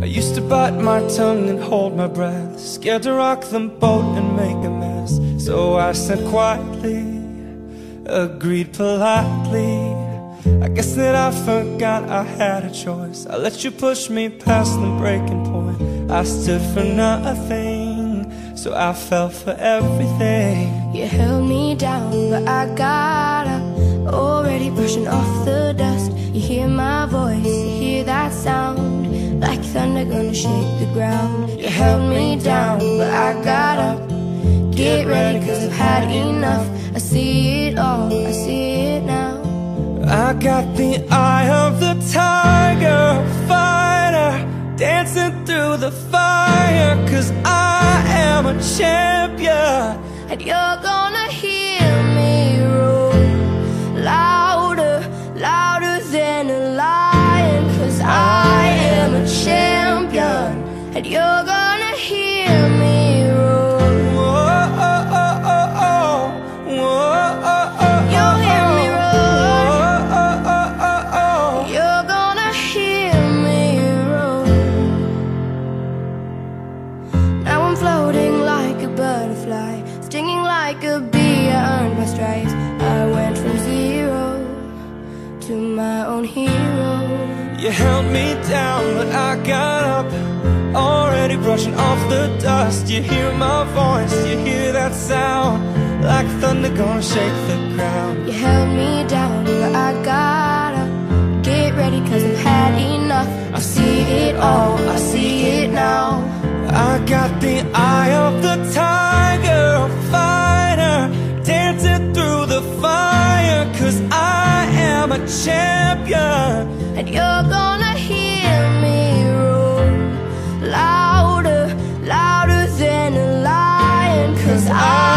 I used to bite my tongue and hold my breath, scared to rock the boat and make a mess. So I said quietly, agreed politely. I guess that I forgot I had a choice. I let you push me past the breaking point. I stood for nothing, so I fell for everything. You held me down, but I got up, already brushing off the dust. You hear my voice, you hear that sound, like thunder gonna shake the ground. You held me down, but I got up. Get ready, cause I've had enough. I see it all, I see it now. I got the eye of the tiger, fighter, dancing through the fire. Cause I am a champion, and you're gonna hear me roar, louder, louder than a lion. Cause I am a champion, and you're gonna hear me roar. Whoa, oh, oh, oh, oh. Whoa, oh, oh, oh, You'll hear me roar. oh, oh, oh, oh, oh. You're gonna hear me roar. Now I'm floating like a butterfly, stinging like a bee. I earned my stripes. I went from zero to my own hero. You held me down, but I got up, already brushing off the dust. You hear my voice, you hear that sound, like thunder gonna shake the ground. You held me down, but I got up. Get ready, cause I've had enough. I see it all, I see it now. I got the eye of the tiger, fighter, dancing through the fire. Cause I am a champion, And you're gonna hear me roar, louder, louder than a lion. Cause I